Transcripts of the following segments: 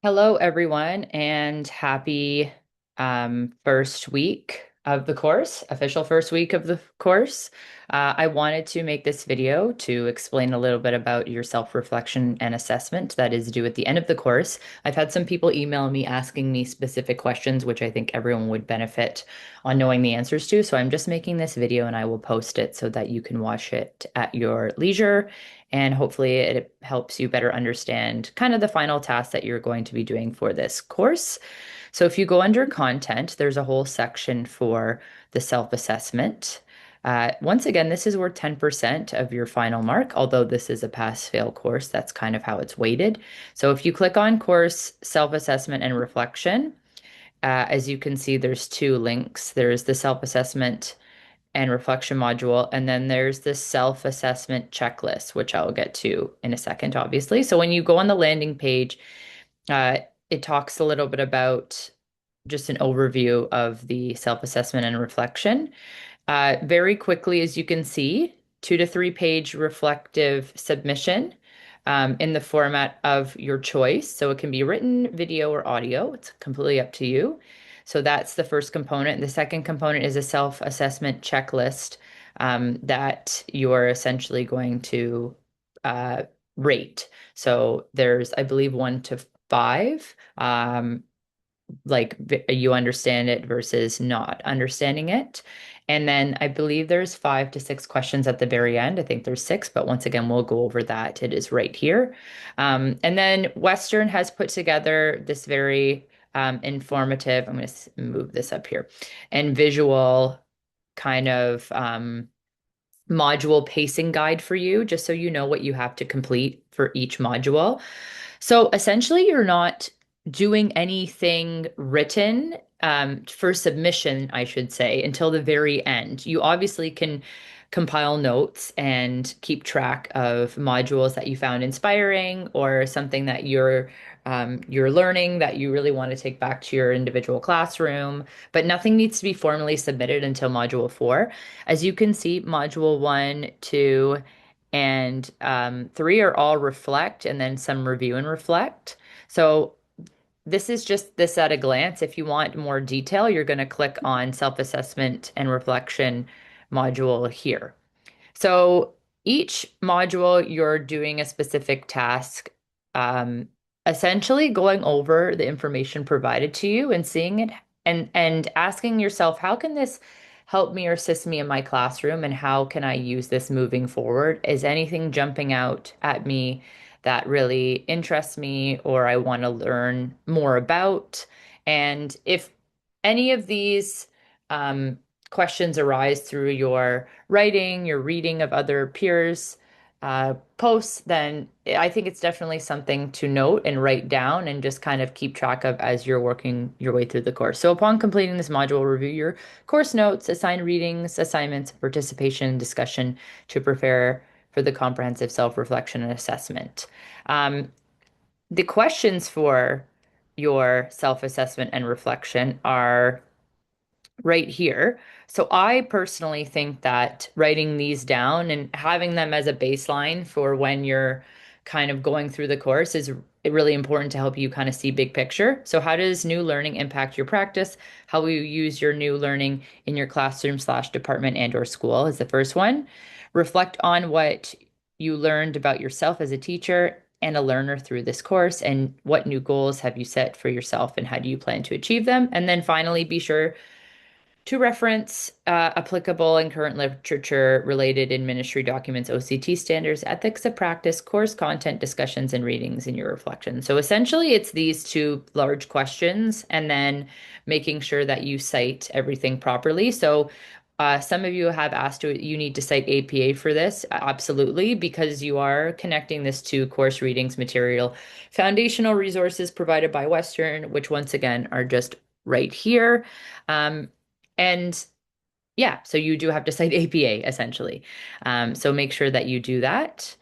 Hello, everyone, and happy first week of the course, official first week of the course. I wanted to make this video to explain a little bit about your self-reflection and assessment that is due at the end of the course. I've had some people email me asking me specific questions, which I think everyone would benefit on knowing the answers to. So I'm just making this video and I will post it so that you can watch it at your leisure and hopefully it helps you better understand kind of the final task that you're going to be doing for this course. So if you go under content, there's a whole section for the self-assessment. Once again, this is worth 10% of your final mark, although this is a pass-fail course. That's kind of how it's weighted. So if you click on course, self-assessment, and reflection, as you can see, there's two links. There's the self-assessment and reflection module. And then there's the self-assessment checklist, which I'll get to in a second, obviously. So when you go on the landing page, uh, it talks a little bit about just an overview of the self-assessment and reflection. Very quickly, as you can see, 2 to 3 page reflective submission in the format of your choice. So it can be written, video, or audio. It's completely up to you. So that's the first component. The second component is a self-assessment checklist that you're essentially going to uh, rate. So there's, I believe, 1 to 5. Like you understand it versus not understanding it. And then I believe there's 5 to 6 questions at the very end. I think there's six, but once again, we'll go over that. It is right here. And then Western has put together this very informative, I'm going to move this up here, and visual kind of module pacing guide for you, just so you know what you have to complete for each module. So essentially, you're not doing anything written for submission, I should say, until the very end. You obviously can compile notes and keep track of modules that you found inspiring or something that you're learning that you really want to take back to your individual classroom, but nothing needs to be formally submitted until module 4. As you can see, module 1, 2, and 3 are all reflect and then some review and reflect. So this is just this at a glance. If you want more detail, you're going to click on self-assessment and reflection module here. So each module, you're doing a specific task, um, essentially going over the information provided to you and seeing it and asking yourself, how can this help me or assist me in my classroom, and how can I use this moving forward? Is anything jumping out at me that really interests me or I want to learn more about? And if any of these questions arise through your writing, your reading of other peers' posts, then I think it's definitely something to note and write down and just kind of keep track of as you're working your way through the course. So upon completing this module, review your course notes, assign readings, assignments, participation, and discussion to prepare for the comprehensive self-reflection and assessment. Um, the questions for your self-assessment and reflection are right here. So I personally think that writing these down and having them as a baseline for when you're kind of going through the course is really important to help you kind of see big picture. So how does new learning impact your practice? How will you use your new learning in your classroom slash department and or school is the first one. Reflect on what you learned about yourself as a teacher and a learner through this course, and what new goals have you set for yourself and how do you plan to achieve them? And then finally, be sure to reference applicable and current literature related in ministry documents, OCT standards, ethics of practice, course content, discussions, and readings in your reflection. So essentially, it's these two large questions and then making sure that you cite everything properly. So some of you have asked, you need to cite APA for this. Absolutely, because you are connecting this to course readings material, foundational resources provided by Western, which once again are just right here. Um, and yeah, so you do have to cite APA essentially. So make sure that you do that.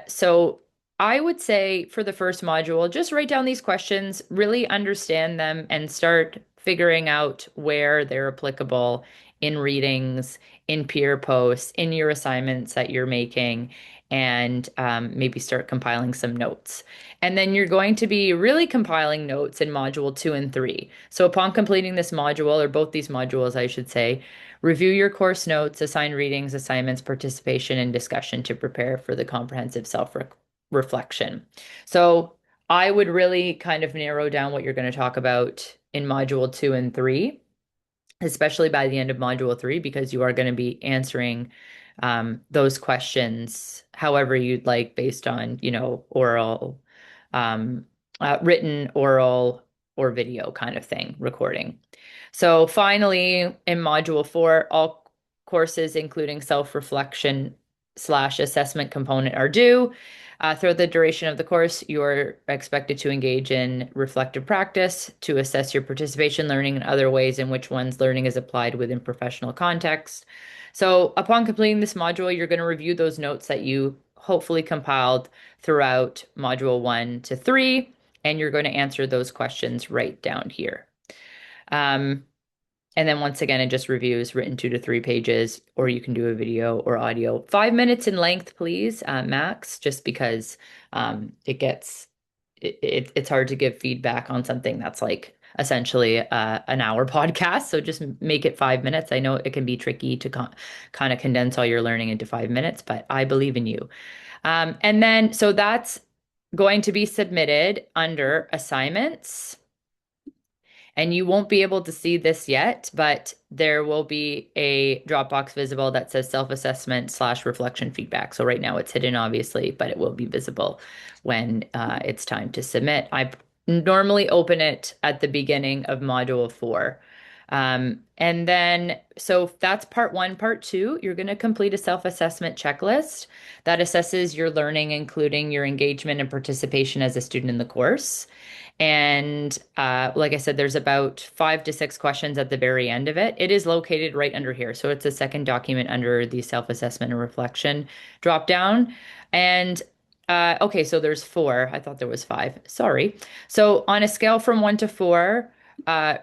So I would say for the first module, just write down these questions, really understand them, and start figuring out where they're applicable in readings, in peer posts, in your assignments that you're making, and maybe start compiling some notes. And then you're going to be really compiling notes in module 2 and 3. So upon completing this module, or both these modules, I should say, review your course notes, assign readings, assignments, participation, and discussion to prepare for the comprehensive self-reflection. So I would really kind of narrow down what you're going to talk about in module 2 and 3, especially by the end of module 3, because you are going to be answering those questions however you'd like based on, oral, um, written, oral, or video kind of thing, recording. So finally, in module 4, all courses, including self-reflection slash assessment component, are due. Throughout the duration of the course, you're expected to engage in reflective practice to assess your participation, learning, and other ways in which one's learning is applied within professional context. So, upon completing this module, you're going to review those notes that you hopefully compiled throughout module 1 to 3, and you're going to answer those questions right down here. And then once again, it just reviews written 2 to 3 pages, or you can do a video or audio. 5 minutes in length, please, max, just because it's hard to give feedback on something that's like essentially an hour podcast. So just make it 5 minutes. I know it can be tricky to kind of condense all your learning into 5 minutes, but I believe in you. And then, so that's going to be submitted under assignments. And you won't be able to see this yet, but there will be a Dropbox visible that says self-assessment slash reflection feedback. So right now it's hidden, obviously, but it will be visible when it's time to submit. I normally open it at the beginning of module 4. And then, so that's part 1. Part 2, you're going to complete a self-assessment checklist that assesses your learning, including your engagement and participation as a student in the course. And like I said, there's about 5 to 6 questions at the very end of it. It is located right under here. So it's a second document under the self-assessment and reflection drop down. And okay, so there's 4. I thought there was 5. Sorry. So on a scale from 1 to 4,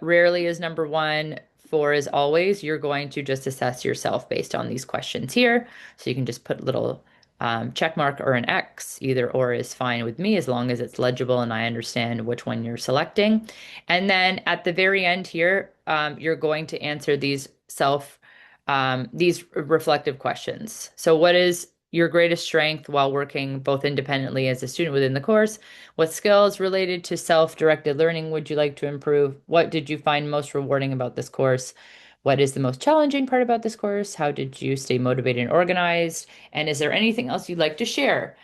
rarely is number 1. 4 is always. You're going to just assess yourself based on these questions here. So you can just put little check mark or an X, either or is fine with me as long as it's legible and I understand which one you're selecting. And then at the very end here, you're going to answer these reflective questions. So what is your greatest strength while working both independently as a student within the course? What skills related to self-directed learning would you like to improve? What did you find most rewarding about this course? What is the most challenging part about this course? How did you stay motivated and organized? And is there anything else you'd like to share?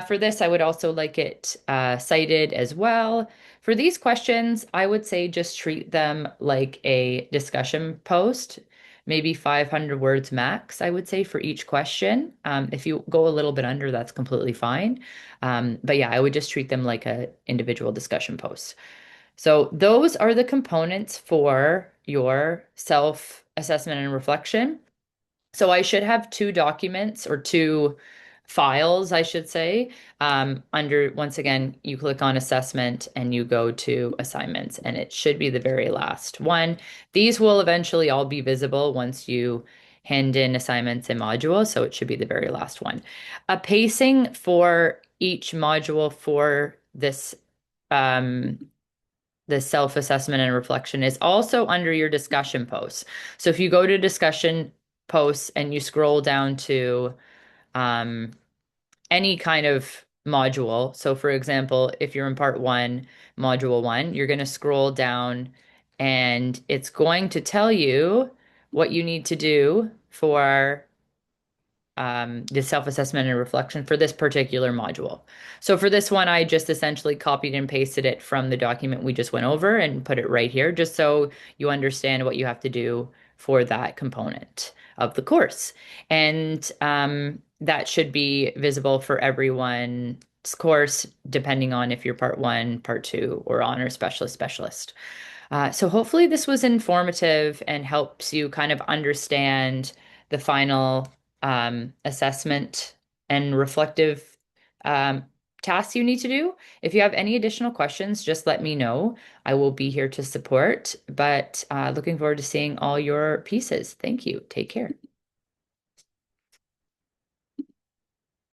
For this, I would also like it cited as well. For these questions, I would say just treat them like a discussion post, maybe 500 words max, I would say, for each question. If you go a little bit under, that's completely fine. But yeah, I would just treat them like an individual discussion post. So those are the components for your self-assessment and reflection. So I should have 2 documents, or 2 files, I should say. Once again, you click on assessment and you go to assignments, and it should be the very last one. These will eventually all be visible once you hand in assignments and modules, so it should be the very last one. A pacing for each module for um, the self-assessment and reflection is also under your discussion posts. So if you go to discussion posts and you scroll down to um, any kind of module. So for example, if you're in part 1, module 1, you're going to scroll down and it's going to tell you what you need to do for the self-assessment and reflection for this particular module. So for this one, I just essentially copied and pasted it from the document we just went over and put it right here, just so you understand what you have to do for that component of the course. And that should be visible for everyone's course, depending on if you're part 1, part 2, or honor specialist. So hopefully this was informative and helps you kind of understand the final assessment and reflective um, tasks you need to do. If you have any additional questions, just let me know. I will be here to support, but looking forward to seeing all your pieces. Thank you. Take care.